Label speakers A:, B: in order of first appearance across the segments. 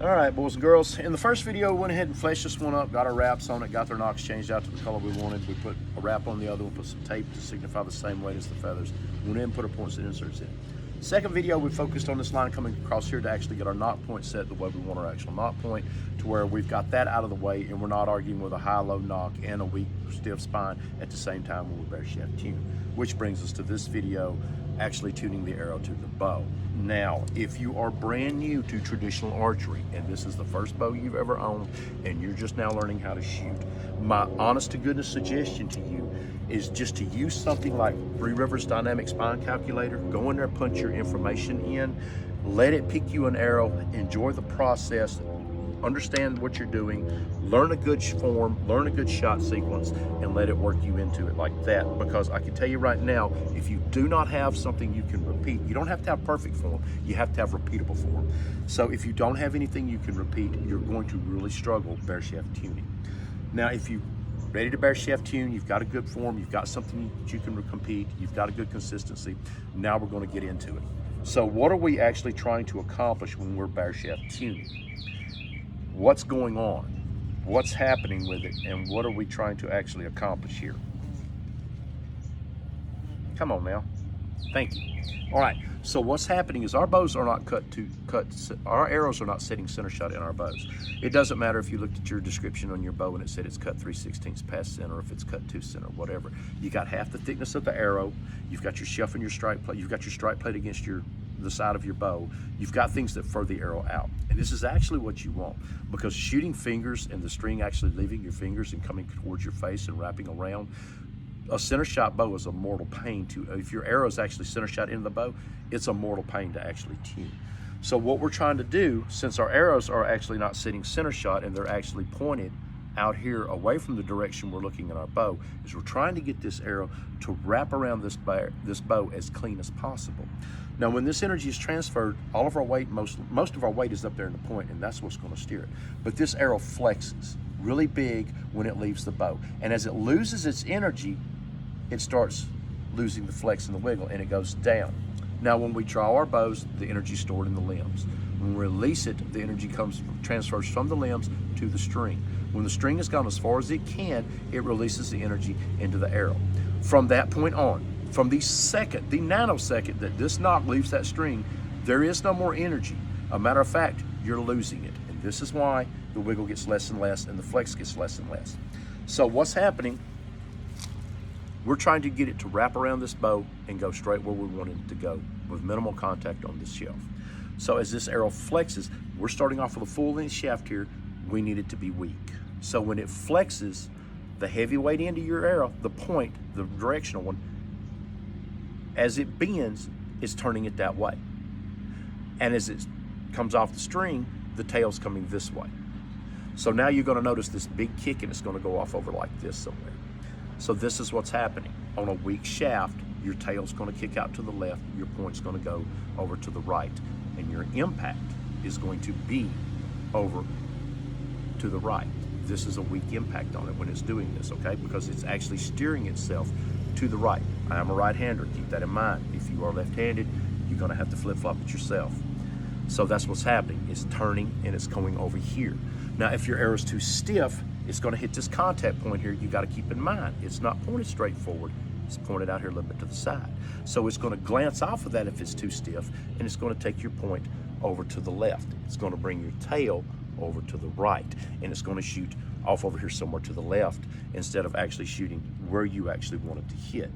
A: All right, boys and girls, in the first video, we went ahead and fleshed this one up, got our wraps on it, got their nocks changed out to the color we wanted. We put a wrap on the other one, put some tape to signify the same weight as the feathers. Went in and put our points and inserts in. Second video, we focused on this line coming across here to actually get our knot point set the way we want our actual knot point, to where we've got that out of the way and we're not arguing with a high-low knock and a weak, stiff spine at the same time when we bare shaft tune. Which brings us to this video, actually tuning the arrow to the bow. Now, if you are brand new to traditional archery and this is the first bow you've ever owned and you're just now learning how to shoot, my honest to goodness suggestion to you is just to use something like Three Rivers Dynamic Spine Calculator. Go in there, punch your information in, let it pick you an arrow, enjoy the process, understand what you're doing, learn a good form, learn a good shot sequence, and let it work you into it like that. Because I can tell you right now, if you do not have something you can repeat, you don't have to have perfect form, you have to have repeatable form. So if you don't have anything you can repeat, you're going to really struggle bare shaft tuning. Now, if you ready to bare shaft tune, you've got a good form, you've got something that you can compete, you've got a good consistency, now we're going to get into it. So what are we actually trying to accomplish when we're bare shaft tuning? What's going on? What's happening with it? And what are we trying to actually accomplish here? Come on now. Thank you. All right, so what's happening is our bows are not our arrows are not sitting center shot in our bows. It doesn't matter if you looked at your description on your bow and it said it's cut 3/16 past center, or if it's cut to center, whatever. You got half the thickness of the arrow, you've got your shelf and your strike plate, you've got your strike plate against the side of your bow, you've got things that fur the arrow out. And this is actually what you want, because shooting fingers and the string actually leaving your fingers and coming towards your face and wrapping around, a center shot bow is a mortal pain if your arrow is actually center shot into the bow, it's a mortal pain to actually tune. So what we're trying to do, since our arrows are actually not sitting center shot and they're actually pointed out here away from the direction we're looking at our bow, is we're trying to get this arrow to wrap around this bow as clean as possible. Now, when this energy is transferred, all of our weight, most of our weight is up there in the point, and that's what's going to steer it. But this arrow flexes really big when it leaves the bow. And as it loses its energy, it starts losing the flex and the wiggle, and it goes down. Now, when we draw our bows, the energy is stored in the limbs. When we release it, the energy transfers from the limbs to the string. When the string has gone as far as it can, it releases the energy into the arrow. From that point on, from the nanosecond that this knock leaves that string, there is no more energy. A matter of fact, you're losing it. And this is why the wiggle gets less and less and the flex gets less and less. So what's happening? We're trying to get it to wrap around this bow and go straight where we want it to go with minimal contact on this shelf. So as this arrow flexes, we're starting off with a full length shaft here. We need it to be weak. So when it flexes, the heavy weight end of your arrow, the point, the directional one, as it bends, it's turning it that way. And as it comes off the string, the tail's coming this way. So now you're gonna notice this big kick and it's gonna go off over like this somewhere. So this is what's happening. On a weak shaft, your tail's gonna kick out to the left, your point's gonna go over to the right, and your impact is going to be over to the right. This is a weak impact on it when it's doing this, okay? Because it's actually steering itself to the right. I am a right-hander, keep that in mind. If you are left-handed, you're gonna have to flip-flop it yourself. So that's what's happening. It's turning and it's going over here. Now, if your arrow is too stiff, it's gonna hit this contact point here. You gotta keep in mind, it's not pointed straight forward. It's pointed out here a little bit to the side. So it's gonna glance off of that if it's too stiff, and it's gonna take your point over to the left. It's gonna bring your tail over to the right, and it's gonna shoot off over here somewhere to the left instead of actually shooting where you actually want it to hit.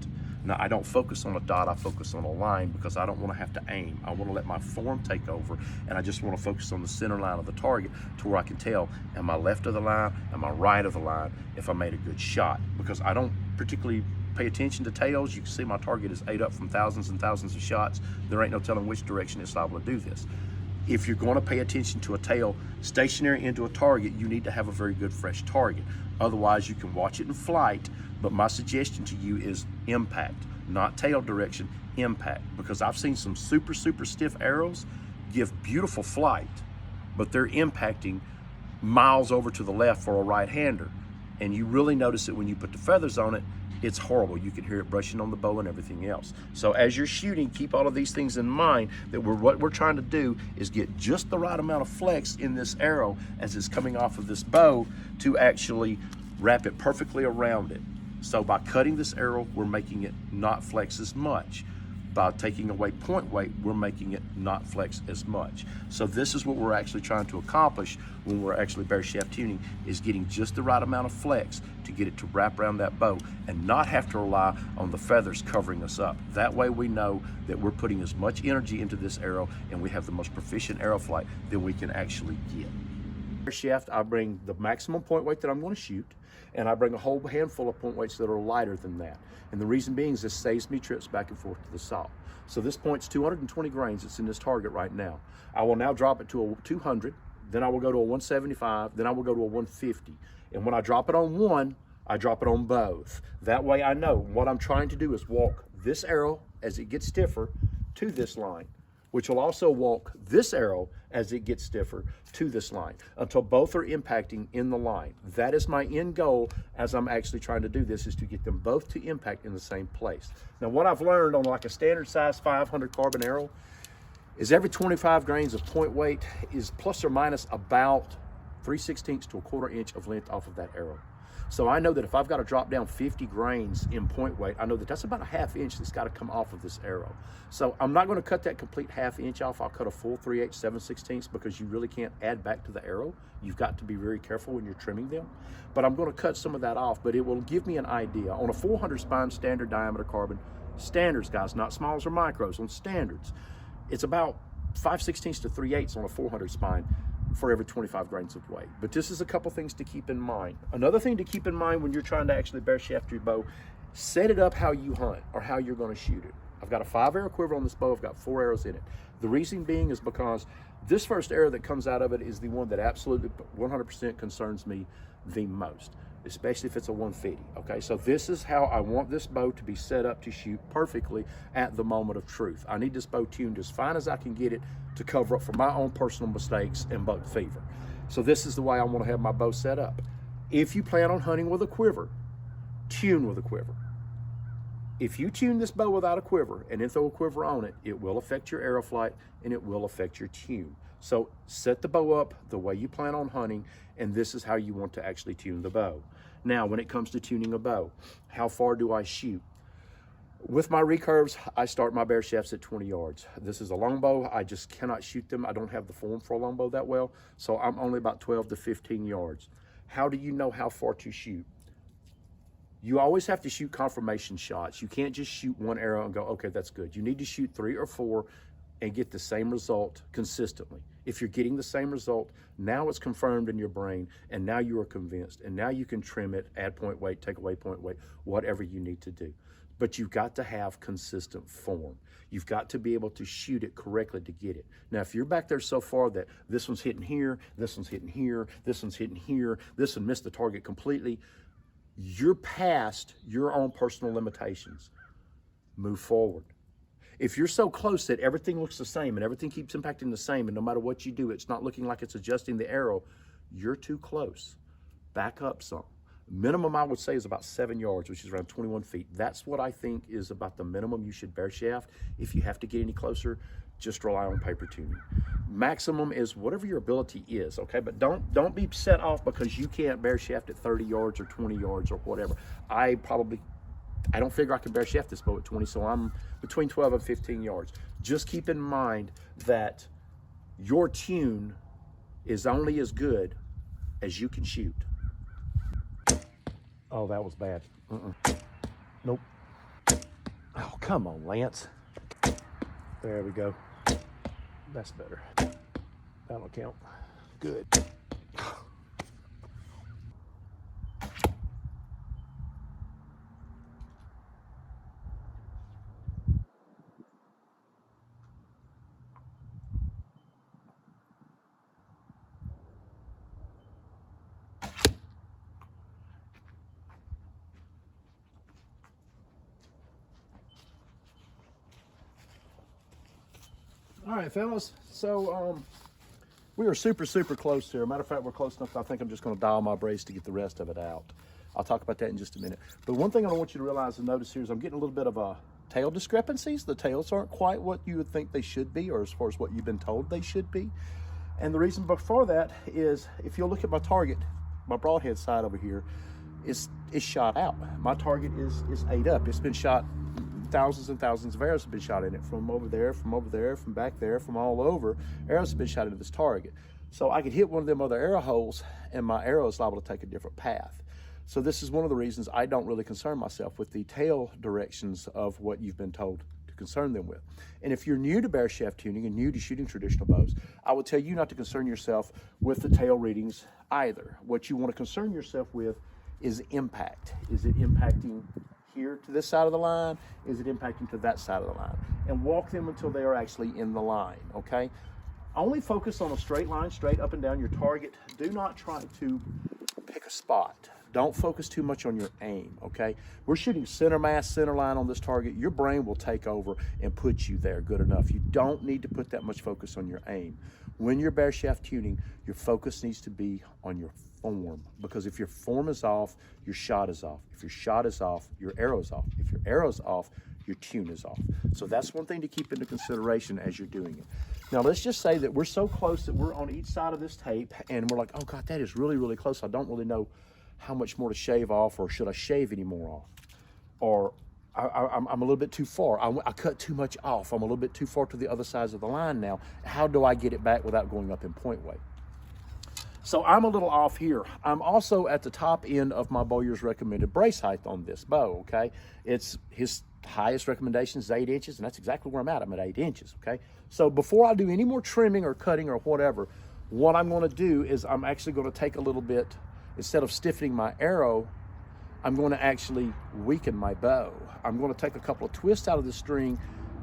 A: Now, I don't focus on a dot, I focus on a line because I don't want to have to aim. I want to let my form take over, and I just want to focus on the center line of the target to where I can tell, am I left of the line, am I right of the line, if I made a good shot. Because I don't particularly pay attention to tails. You can see my target is ate up from thousands and thousands of shots. There ain't no telling which direction it's liable to do this. If you're going to pay attention to a tail stationary into a target, you need to have a very good fresh target. Otherwise, you can watch it in flight, but my suggestion to you is impact, not tail direction, impact. Because I've seen some super, super stiff arrows give beautiful flight, but they're impacting miles over to the left for a right-hander. And you really notice it when you put the feathers on it, it's horrible. You can hear it brushing on the bow and everything else. So as you're shooting, keep all of these things in mind, that what we're trying to do is get just the right amount of flex in this arrow as it's coming off of this bow to actually wrap it perfectly around it. So by cutting this arrow, we're making it not flex as much. By taking away point weight, we're making it not flex as much. So this is what we're actually trying to accomplish when we're actually bare shaft tuning, is getting just the right amount of flex to get it to wrap around that bow and not have to rely on the feathers covering us up. That way we know that we're putting as much energy into this arrow and we have the most proficient arrow flight that we can actually get. Bare shaft, I bring the maximum point weight that I'm going to shoot, and I bring a whole handful of point weights that are lighter than that. And the reason being is this saves me trips back and forth to the saw. So this point's 220 grains. It's in this target right now. I will now drop it to a 200, then I will go to a 175, then I will go to a 150. And when I drop it on one, I drop it on both. That way I know what I'm trying to do is walk this arrow as it gets stiffer to this line, which will also walk this arrow as it gets stiffer to this line until both are impacting in the line. That is my end goal as I'm actually trying to do this, is to get them both to impact in the same place. Now what I've learned on like a standard size 500 carbon arrow is every 25 grains of point weight is plus or minus about 3/16 to a quarter inch of length off of that arrow. So I know that if I've got to drop down 50 grains in point weight, I know that that's about a ½ inch that's got to come off of this arrow. So I'm not going to cut that complete ½ inch off. I'll cut a full 3/8, 7/16 because you really can't add back to the arrow. You've got to be very careful when you're trimming them. But I'm going to cut some of that off, but it will give me an idea. On a 400 spine standard diameter carbon, standards guys, not smalls or micros, on standards, it's about 5/16 to 3/8 on a 400 spine for every 25 grains of weight. But this is a couple things to keep in mind. Another thing to keep in mind when you're trying to actually bare shaft your bow, set it up how you hunt or how you're going to shoot it. I've got a 5-arrow quiver on this bow. I've got 4 arrows in it. The reason being is because this first arrow that comes out of it is the one that absolutely 100% concerns me the most, especially if it's a 150. Okay, so this is how I want this bow to be set up to shoot perfectly at the moment of truth. I need this bow tuned as fine as I can get it to cover up for my own personal mistakes and buck fever. So this is the way I want to have my bow set up. If you plan on hunting with a quiver, tune with a quiver. If you tune this bow without a quiver and then throw a quiver on it, it will affect your arrow flight and it will affect your tune. So set the bow up the way you plan on hunting, and this is how you want to actually tune the bow. Now, when it comes to tuning a bow, how far do I shoot? With my recurves, I start my bare shafts at 20 yards. This is a longbow. I just cannot shoot them. I don't have the form for a longbow that well, so I'm only about 12 to 15 yards. How do you know how far to shoot? You always have to shoot confirmation shots. You can't just shoot one arrow and go, okay, that's good. You need to shoot 3 or 4 and get the same result consistently. If you're getting the same result, now it's confirmed in your brain, and now you are convinced, and now you can trim it, add point weight, take away point weight, whatever you need to do. But you've got to have consistent form. You've got to be able to shoot it correctly to get it. Now, if you're back there so far that this one's hitting here, this one's hitting here, this one's hitting here, this one missed the target completely, you're past your own personal limitations. Move forward. If you're so close that everything looks the same and everything keeps impacting the same, and no matter what you do, it's not looking like it's adjusting the arrow, you're too close. Back up some. Minimum I would say is about 7 yards, which is around 21 feet. That's what I think is about the minimum you should bare shaft. If you have to get any closer, just rely on paper tuning. Maximum is whatever your ability is, okay? But don't be set off because you can't bare shaft at 30 yards or 20 yards or whatever. I don't figure I can bare shaft this bow at 20, so I'm between 12 and 15 yards. Just keep in mind that your tune is only as good as you can shoot. Oh, that was bad. Nope. Oh, come on, Lance. There we go. That's better. That'll count. Good. All right, fellas. So we are super close here. Matter of fact, we're close enough. I think I'm just going to dial my brace to get the rest of it out. I'll talk about that in just a minute. But one thing I want you to realize and notice here is I'm getting a little bit of a tail discrepancies. The tails aren't quite what you would think they should be, or as far as what you've been told they should be. And the reason before that is, if you'll look at my target, my broadhead side over here is shot out. My target is ate up. It's been shot, thousands and thousands of arrows have been shot in it, from over there, from back there, from all over. Arrows have been shot into this target. So I could hit one of them other arrow holes and my arrow is liable to take a different path. So this is one of the reasons I don't really concern myself with the tail directions of what you've been told to concern them with. And if you're new to bear shaft tuning and new to shooting traditional bows, I would tell you not to concern yourself with the tail readings either. What you want to concern yourself with is impact. Is it impacting here to this side of the line? Is it impacting to that side of the line? And walk them until they are actually in the line, okay? Only focus on a straight line, straight up and down your target. Do not try to pick a spot. Don't focus too much on your aim, okay? We're shooting center mass, center line on this target. Your brain will take over and put you there good enough. You don't need to put that much focus on your aim. When you're bear shaft tuning, your focus needs to be on your form, because if your form is off, your shot is off. If your shot is off, your arrow is off. If your arrow is off, your tune is off. So that's one thing to keep into consideration as you're doing it. Now let's just say that we're so close that we're on each side of this tape and we're like, oh God, that is really, really close. I don't really know how much more to shave off, or should I shave any more off? Or I'm a little bit too far. I cut too much off. I'm a little bit too far to the other sides of the line now. How do I get it back without going up in point weight? So I'm a little off here. I'm also at the top end of my bowyer's recommended brace height on this bow, okay? It's his highest recommendation is 8 inches, and that's exactly where I'm at. I'm at 8 inches, okay? So before I do any more trimming or cutting or whatever, what I'm gonna do is I'm actually gonna take a little bit, instead of stiffening my arrow, I'm going to actually weaken my bow. I'm going to take a couple of twists out of the string,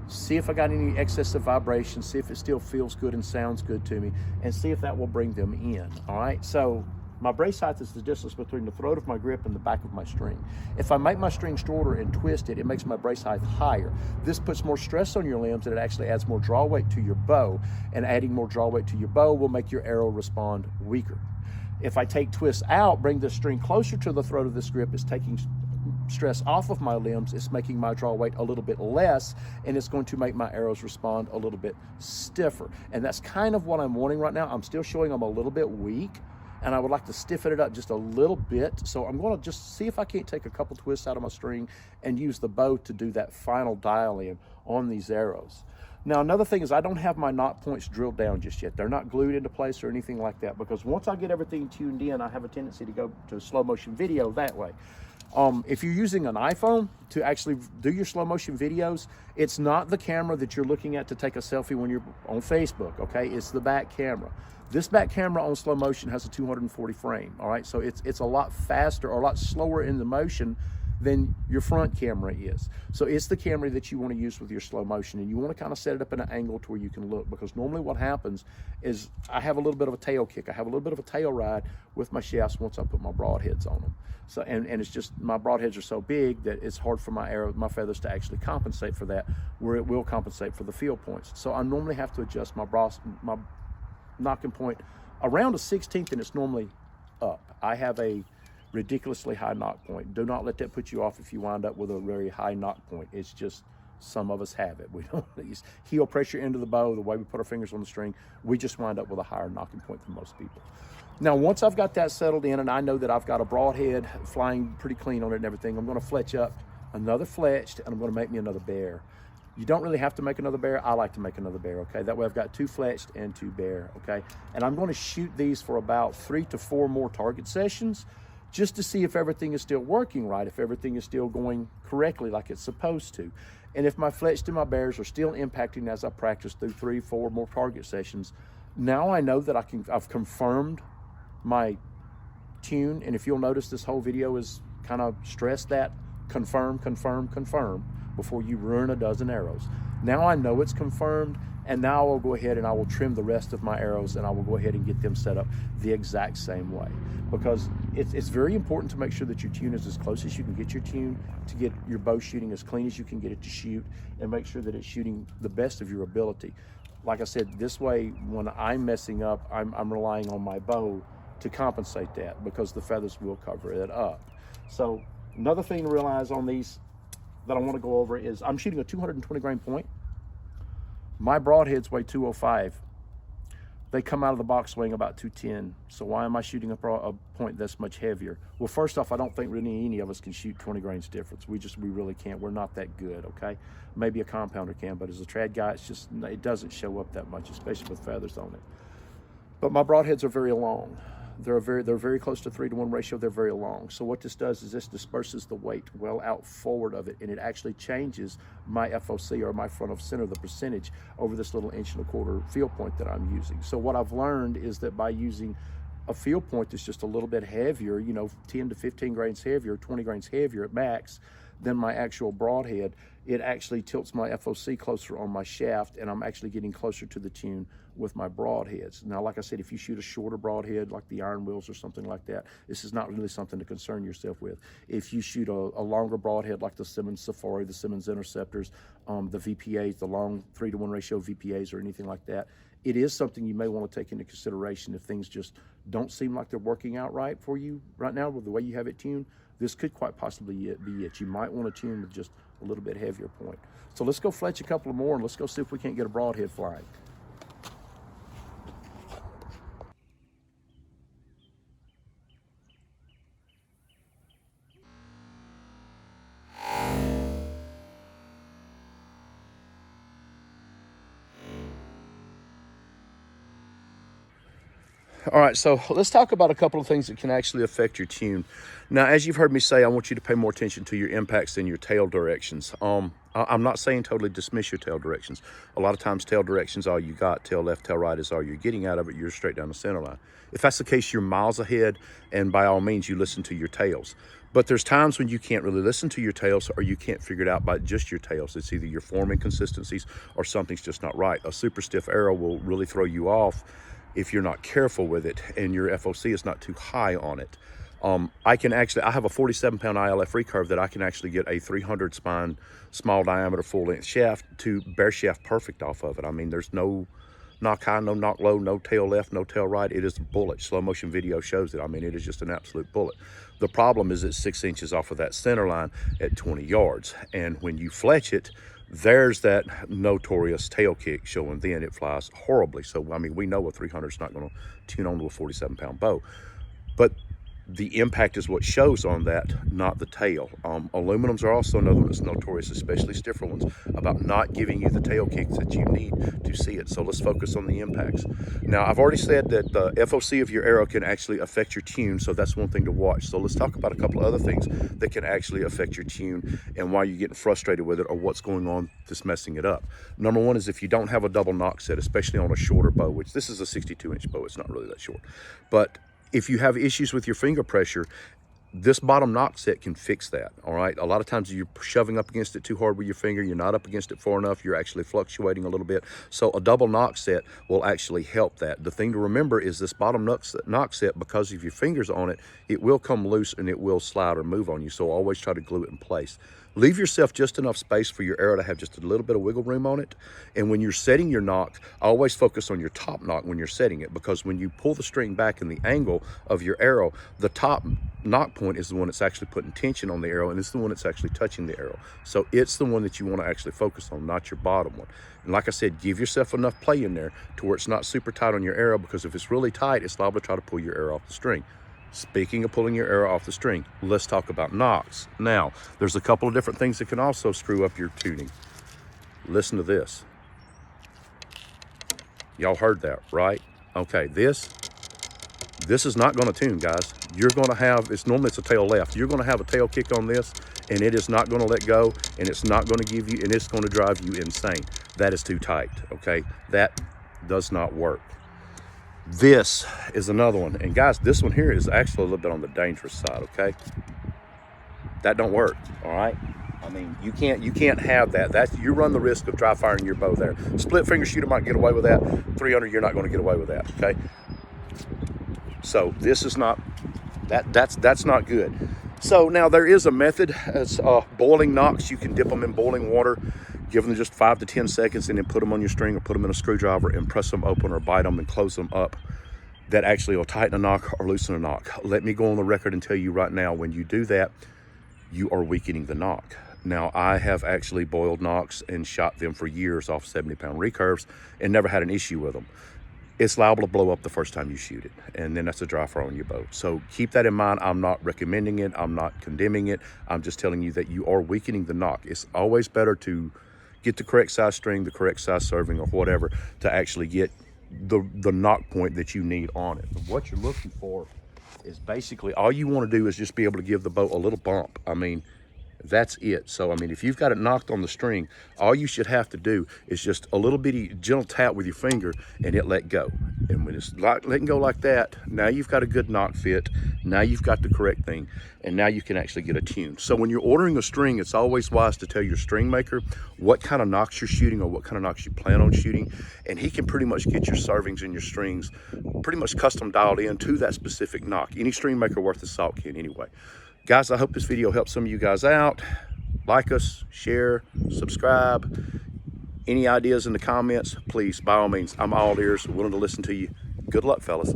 A: see if I got any excessive vibration, see if it still feels good and sounds good to me, and see if that will bring them in, all right? So my brace height is the distance between the throat of my grip and the back of my string. If I make my string shorter and twist it, it makes my brace height higher. This puts more stress on your limbs, and it actually adds more draw weight to your bow, and adding more draw weight to your bow will make your arrow respond weaker. If I take twists out, bring the string closer to the throat of this grip, it's taking stress off of my limbs, it's making my draw weight a little bit less, and it's going to make my arrows respond a little bit stiffer. And that's kind of what I'm wanting right now. I'm still showing I'm a little bit weak, and I would like to stiffen it up just a little bit. So I'm going to just see if I can't take a couple twists out of my string and use the bow to do that final dial in on these arrows. Now, another thing is I don't have my knot points drilled down just yet. They're not glued into place or anything like that, because once I get everything tuned in, I have a tendency to go to slow motion video that way. If you're using an iPhone to actually do your slow motion videos, it's not the camera that you're looking at to take a selfie when you're on Facebook, okay? It's the back camera. This back camera on slow motion has a 240 frame, all right? So it's a lot faster or a lot slower in the motion than your front camera is. So it's the camera that you want to use with your slow motion, and you want to kind of set it up in an angle to where you can look, because normally what happens is I have a little bit of a tail kick. I have a little bit of a tail ride with my shafts once I put my broadheads on them. So, and it's just, my broadheads are so big that it's hard for my feathers to actually compensate for that, where it will compensate for the field points. So I normally have to adjust my knocking point around a 16th, and it's normally up. I have a ridiculously high knock point. Do not let that put you off if you wind up with a very high knock point. It's just, some of us have it. We don't use heel pressure into the bow, the way we put our fingers on the string, we just wind up with a higher knocking point than most people. Now, once I've got that settled in and I know that I've got a broadhead flying pretty clean on it and everything, I'm going to fletch up another fletched, and I'm going to make me another bear. You don't really have to make another bear. I like to make another bear, okay? That way I've got 2 fletched and 2 bear, okay? And I'm going to shoot these for about 3 to 4 more target sessions, just to see if everything is still working right, if everything is still going correctly like it's supposed to. And if my fletched and my bears are still impacting as I practice through 3, 4 more target sessions, now I know that I've confirmed my tune. And if you'll notice, this whole video is kind of stress that confirm, confirm, confirm before you ruin a dozen arrows. Now I know it's confirmed, and now I will go ahead and I will trim the rest of my arrows, and I will go ahead and get them set up the exact same way, because it's very important to make sure that your tune is as close as you can get your tune, to get your bow shooting as clean as you can get it to shoot, and make sure that it's shooting the best of your ability. Like I said, this way, when I'm messing up, I'm relying on my bow to compensate that, because the feathers will cover it up. So another thing to realize on these that I want to go over is I'm shooting a 220 grain point. My broadheads weigh 205. They come out of the box weighing about 210. So why am I shooting a point that's much heavier? Well, first off, I don't think really any of us can shoot 20 grains difference. We really can't. We're not that good, okay? Maybe a compounder can, but as a trad guy, it doesn't show up that much, especially with feathers on it. But my broadheads are very long. They're very close to 3-to-1 ratio. They're very long. So what this does is this disperses the weight well out forward of it, and it actually changes my FOC, or my front of center, the percentage, over this little 1.25" field point that I'm using. So what I've learned is that by using a field point that's just a little bit heavier, 10 to 15 grains heavier, 20 grains heavier at max than my actual broadhead, it actually tilts my FOC closer on my shaft, and I'm actually getting closer to the tune with my broadheads. Now, like I said, if you shoot a shorter broadhead like the Iron Wheels or something like that, this is not really something to concern yourself with. If you shoot a longer broadhead like the Simmons Safari, the Simmons Interceptors, the VPAs, the long 3-to-1 ratio VPAs or anything like that, it is something you may want to take into consideration if things just don't seem like they're working out right for you right now with the way you have it tuned. This could quite possibly be it. You might want to tune with just a little bit heavier point. So let's go fletch a couple more, and let's go see if we can't get a broadhead flying. All right, so let's talk about a couple of things that can actually affect your tune. Now, as you've heard me say, I want you to pay more attention to your impacts than your tail directions. I'm not saying totally dismiss your tail directions. A lot of times tail directions all you got. Tail left, tail right is all you're getting out of it. You're straight down the center line. If that's the case, you're miles ahead, and by all means, you listen to your tails. But there's times when you can't really listen to your tails, or you can't figure it out by just your tails. It's either your form inconsistencies or something's just not right. A super stiff arrow will really throw you off if you're not careful with it and your FOC is not too high on it. I have a 47-pound ILF recurve that I can actually get a 300 spine, small diameter, full length shaft to bare shaft perfect off of it. I mean, there's no knock high, no knock low, no tail left, no tail right. It is a bullet. Slow motion video shows it. I mean, it is just an absolute bullet. The problem is it's 6 inches off of that center line at 20 yards. And when you fletch it, there's that notorious tail kick showing. Then it flies horribly. So, I mean, we know a 300 is not going to tune onto a 47-pound bow. But the impact is what shows on that, not the tail. Aluminums are also another one that's notorious, especially stiffer ones, about not giving you the tail kicks that you need to see it. So let's focus on the impacts. Now, I've already said that the FOC of your arrow can actually affect your tune, so that's one thing to watch. So let's talk about a couple of other things that can actually affect your tune and why you're getting frustrated with it, or what's going on that's messing it up. Number one is if you don't have a double knock set, especially on a shorter bow, which this is a 62-inch bow. It's not really that short. But if you have issues with your finger pressure, this bottom knock set can fix that, all right? A lot of times you're shoving up against it too hard with your finger. You're not up against it far enough. You're actually fluctuating a little bit. So a double knock set will actually help that. The thing to remember is this bottom knock set, because of your fingers on it, it will come loose and it will slide or move on you. So always try to glue it in place. Leave yourself just enough space for your arrow to have just a little bit of wiggle room on it. And when you're setting your nock, always focus on your top nock when you're setting it, because when you pull the string back in the angle of your arrow, the top nock point is the one that's actually putting tension on the arrow, and it's the one that's actually touching the arrow. So it's the one that you want to actually focus on, not your bottom one. And like I said, give yourself enough play in there to where it's not super tight on your arrow, because if it's really tight, it's liable to try to pull your arrow off the string. Speaking of pulling your arrow off the string, let's talk about nocks. Now, there's a couple of different things that can also screw up your tuning. Listen to this. Y'all heard that, right? Okay, this is not going to tune, guys. You're going to have, normally it's a tail left. You're going to have a tail kick on this, and it is not going to let go, and it's not going to give you, and it's going to drive you insane. That is too tight, okay? That does not work. This is another one, and guys, this one here is actually a little bit on the dangerous side, okay? That don't work, all right? I mean, you can't have that. You run the risk of dry firing your bow there. Split finger shooter might get away with that. 300, you're not going to get away with that, okay? So this is not, that's not good. So now there is a method. It's boiling nocks. You can dip them in boiling water, give them just 5 to 10 seconds, and then put them on your string or put them in a screwdriver and press them open or bite them and close them up. that actually will tighten a knock or loosen a knock. Let me go on the record and tell you right now, when you do that, you are weakening the knock. Now, I have actually boiled knocks and shot them for years off 70-pound recurves and never had an issue with them. It's liable to blow up the first time you shoot it, and then that's a dry fire on your bow. So keep that in mind. I'm not recommending it. I'm not condemning it. I'm just telling you that you are weakening the knock. It's always better to get the correct size string, the correct size serving, or whatever, to actually get the knock point that you need on it. But what you're looking for is basically, all you want to do is just be able to give the bow a little bump. I mean, that's it. So, I mean, if you've got it knocked on the string, all you should have to do is just a little bitty gentle tap with your finger and it let go. And when it's letting go like that, now you've got a good knock fit. Now you've got the correct thing. And now you can actually get a tune. So when you're ordering a string, it's always wise to tell your string maker what kind of knocks you're shooting or what kind of knocks you plan on shooting. And he can pretty much get your servings and your strings pretty much custom dialed in to that specific knock. Any string maker worth his salt can anyway. Guys, I hope this video helps some of you guys out. Like us, share, subscribe. Any ideas in the comments, please, by all means, I'm all ears, willing to listen to you. Good luck, fellas.